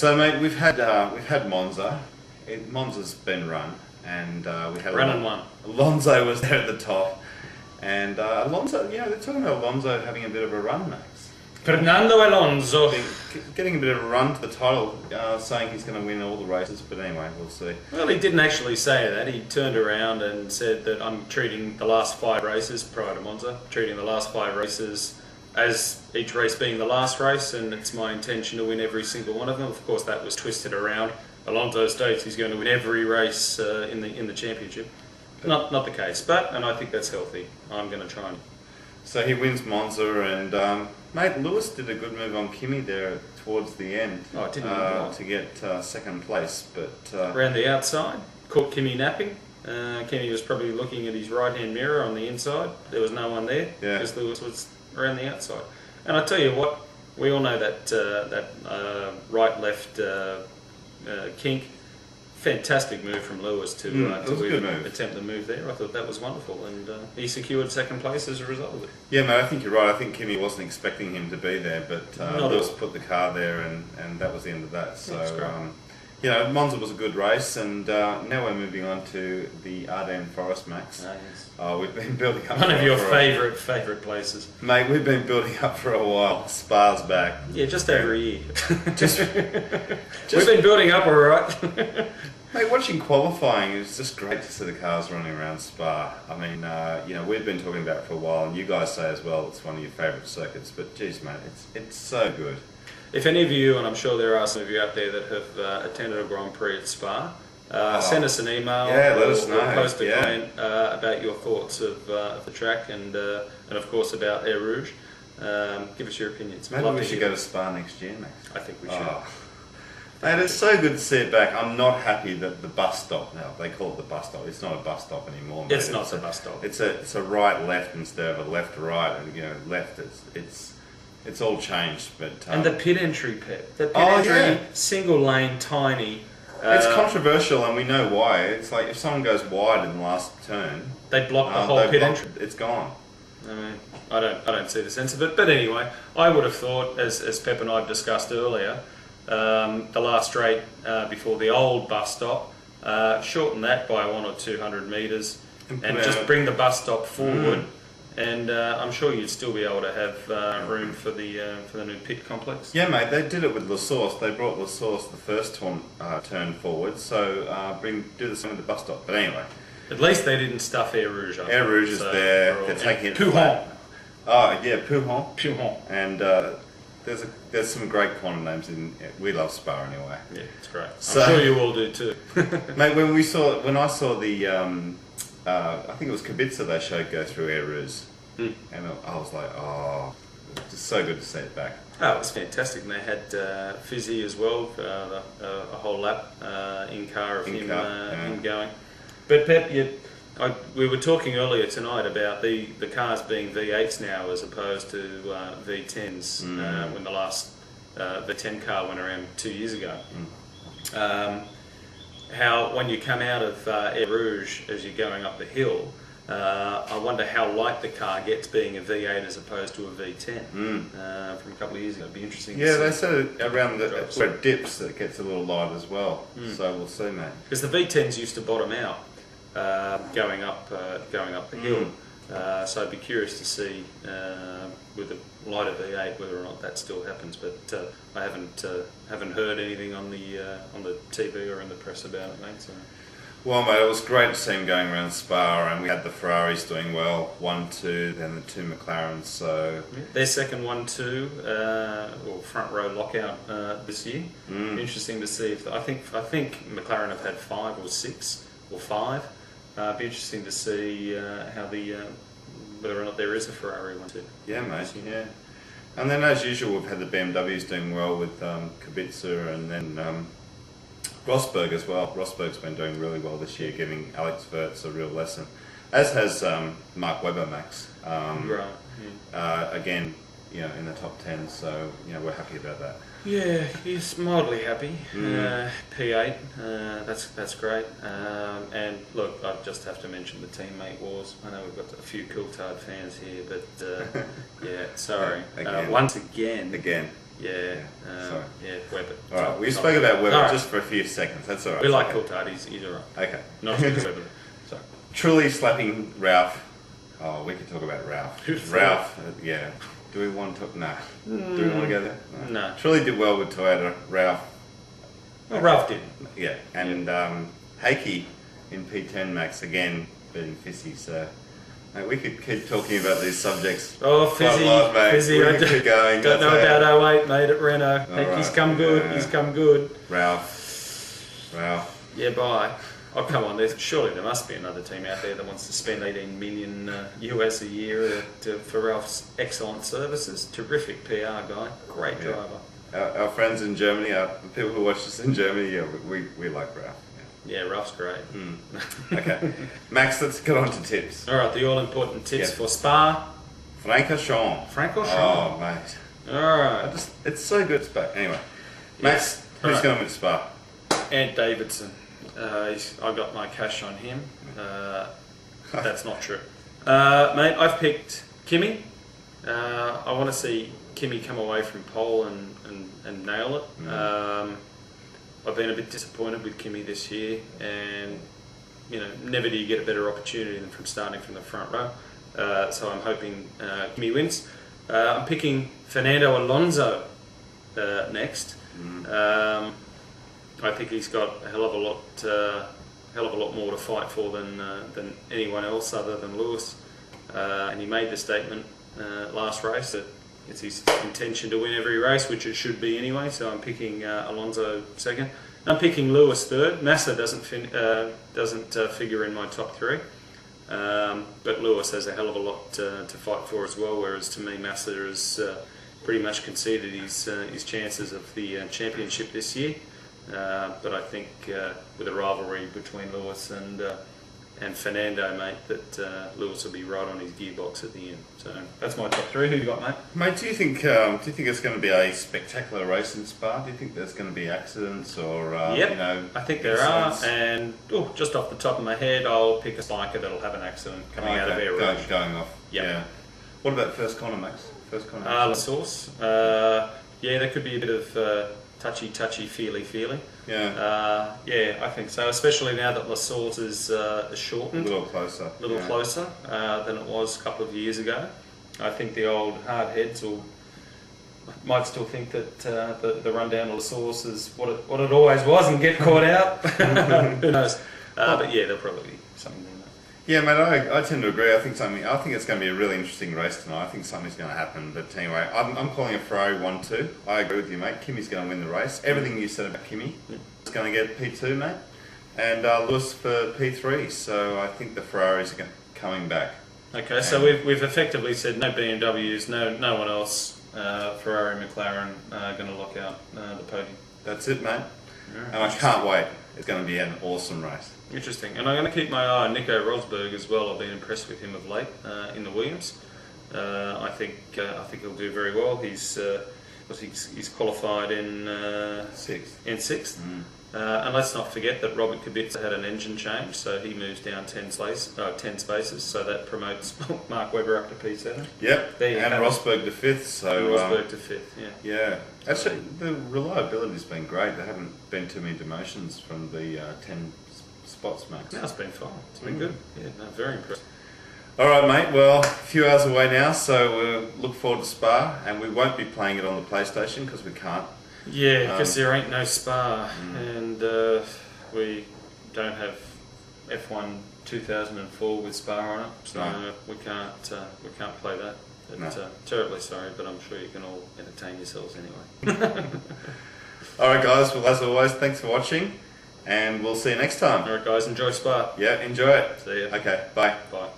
So, mate, we've had Monza. Monza's been run, and we had run and won. Alonso was there at the top, and Alonso. You know, they're talking about Alonso having a bit of a run, Max. Fernando Alonso Getting a bit of a run to the title, saying he's going to win all the races. But anyway, we'll see. Well, he didn't actually say that. He turned around and said that I'm treating the last 5 races prior to Monza, treating the last 5 races as each race being the last race, and it's my intention to win every single one of them. Of course, that was twisted around. Alonso states he's going to win every race in the championship. Not the case, and I think that's healthy. I'm going to try and. So he wins Monza, and mate, Lewis did a good move on Kimi there towards the end. Oh, it didn't to get second place, but around the outside, caught Kimi napping. Kimi was probably looking at his right-hand mirror on the inside. There was no one there because Lewis was around the outside. And I tell you what, we all know that right-left kink. Fantastic move from Lewis to attempt the move there. I thought that was wonderful, and he secured second place as a result of it. Yeah, mate, I think you're right. I think Kimi wasn't expecting him to be there, but Lewis put the car there, and that was the end of that. So, you know, Monza was a good race, and now we're moving on to the Ardennes Forest, Max. Yes. We've been building up. One of your favourite places, mate. We've been building up for a while. Spa's back. Yeah, just over a year. just we've been building up, all right. Mate, watching qualifying, it's just great to see the cars running around Spa. I mean, you know, we've been talking about it for a while, and you guys say as well it's one of your favourite circuits. But geez, mate, it's so good. If any of you, and I'm sure there are some of you out there that have attended a Grand Prix at Spa, send us an email. Yeah, let us know. Or post a comment about your thoughts of the track and of course about Air Rouge. Give us your opinions. Maybe we should go to Spa next year, Max. I think we should. Mate, it's so good to see it back. I'm not happy that the bus stop now, they call it the bus stop. It's not a bus stop anymore, mate. It's not a bus stop. It's a right-left instead of a left-right, and you know, left it's all changed. But and the pit entry, Pep. The pit entry, single lane, tiny. It's controversial, and we know why. It's like if someone goes wide in the last turn, they block the whole pit entry. It's gone. I mean, I don't see the sense of it. But anyway, I would have thought, as Pep and I have discussed earlier, the last straight before the old bus stop, shorten that by 100 or 200 metres, and just bring the bus stop forward. And I'm sure you'd still be able to have room for the new pit complex. Yeah, mate, they did it with La Source. They brought La Source the first turn forward, so do the same with the bus stop. But anyway, at least they didn't stuff Air Rouge. Air Rouge is there. They're taking it flat. Oh yeah, Pouhon. Pouhon. And there's some great corner names in. We love Spa anyway. Yeah, it's great. I'm sure you all do too. Mate, when I saw the I think it was Kubica they showed go through Air Rouge, and I was like, oh, it's just so good to see it back. Oh, it was fantastic, and they had Fizzy as well, a whole lap in car of him going. But Pep, we were talking earlier tonight about the cars being V8s now as opposed to V10s when the last V10 car went around 2 years ago. How when you come out of Air Rouge as you're going up the hill, I wonder how light the car gets being a V8 as opposed to a V10 from a couple of years ago. It'd be interesting to see. They said around where it dips it gets a little light as well, so we'll see, mate. Because the V10s used to bottom out going up the hill, so I'd be curious to see with the lighter V8 whether or not that still happens. But I haven't heard anything on the TV or in the press about it, mate. So. Well, mate, it was great to see him going around Spa, and we had the Ferraris doing well, 1-2, then the 2 McLarens. So their second 1-2 or front row lockout this year. Interesting to see if I think McLaren have had 5 or 6 or 5. Be interesting to see how whether or not there is a Ferrari 1-2. Yeah, mate. Yeah. And then, as usual, we've had the BMWs doing well with Kubica, and then Rosberg as well. Rosberg's been doing really well this year, giving Alex Wurz a real lesson, as has Mark Webber, Max. Right. Yeah. Again, you know, in the top 10, so you know we're happy about that. Yeah, he's mildly happy. P8, that's great. And look, I just have to mention the teammate wars. I know we've got a few Coulthard fans here, but yeah, sorry. Again. Once again, Yeah, Sorry. yeah, Webber. All right, we spoke about Webber just for a few seconds. That's all right. We like Coulthard. He's all right. Okay. Not as good as Webber. Sorry. Truly slapping Ralph. Oh, we could talk about Ralph. Ralph, yeah. Do we want to talk? No. Do we want to go there? No. Truly did well with Toyota. Ralph. Well, Ralph did. Yeah, and Heikki in P10 Max again beating Fizzy. So mate, we could keep talking about these subjects. Oh, Fizzy, Fizzy. I don't know about 08, mate, at Renault. He's come good. Yeah. He's come good. Ralph. Yeah, bye. Oh, come on. Surely there must be another team out there that wants to spend 18 million US a year for Ralph's excellent services. Terrific PR guy. Great driver. Our friends in Germany, people who watch us in Germany, yeah, we like Ralph. Yeah, Ralph's great. Okay. Max, let's get on to tips. All right, the all-important tips for Spa. Francorchamps. Oh, mate. All right. It's so good, Spa. Anyway. Max, who's going with Spa? Ant Davidson. I got my cash on him. That's not true. Mate, I've picked Kimi. I want to see Kimi come away from pole and nail it. I've been a bit disappointed with Kimi this year, and never do you get a better opportunity than from starting from the front row. So I'm hoping Kimi wins. I'm picking Fernando Alonso next. I think he's got a hell of a lot more to fight for than anyone else other than Lewis. And he made the statement last race that it's his intention to win every race, which it should be anyway. So I'm picking Alonso second. I'm picking Lewis third. Massa doesn't figure in my top three, but Lewis has a hell of a lot to fight for as well. Whereas to me, Massa has pretty much conceded his chances of the championship this year. But I think with a rivalry between Lewis and Fernando, mate, that Lewis will be right on his gearbox at the end. So that's my top three. Who you got, mate? Mate, do you think it's going to be a spectacular race in Spa? Do you think there's going to be accidents or I think there are. And just off the top of my head, I'll pick a spiker that'll have an accident coming out of air rush. Going off. Yep. Yeah. What about first corner, Max? First corner. La Source. Yeah, there could be a bit of touchy, feely. Yeah. Yeah, I think so. Especially now that La Source is shortened. A little closer. Closer than it was a couple of years ago. I think the old hard heads might still think that the rundown of La Source is what it always was and get caught out. Who knows? But yeah, there'll probably be something there. Yeah, mate, I tend to agree. I think it's going to be a really interesting race tonight. I think something's going to happen. But anyway, I'm calling a Ferrari 1-2. I agree with you, mate. Kimi's going to win the race. Everything you said about Kimi is going to get P2, mate. And Lewis for P3. So I think the Ferraris are coming back. Okay, so we've effectively said no BMWs, no one else. Ferrari, McLaren are going to lock out the podium. That's it, mate. And I can't wait. It's going to be an awesome race. Interesting, and I'm going to keep my eye on Nico Rosberg as well. I've been impressed with him of late in the Williams. I think he'll do very well. He's qualified in sixth. And let's not forget that Robert Kubica had an engine change, so he moves down 10 spaces. So that promotes Mark Webber up to P7. Yep, and Rosberg to 5th. So Rosberg to 5th. Yeah. Actually, the reliability's been great. There haven't been too many demotions from the 10 spots, Max. No, it's been fine. It's been good. Yeah, no, very impressive. All right, mate. Well, a few hours away now, so we'll look forward to Spa, and we won't be playing it on the PlayStation because we can't. Yeah, because there ain't no Spa, and we don't have F1 2004 with Spa on it, so we can't play that. Terribly sorry, but I'm sure you can all entertain yourselves anyway. All right, guys. Well, as always, thanks for watching, and we'll see you next time. All right, guys. Enjoy Spa. Yeah, enjoy it. See ya. Okay, bye. Bye.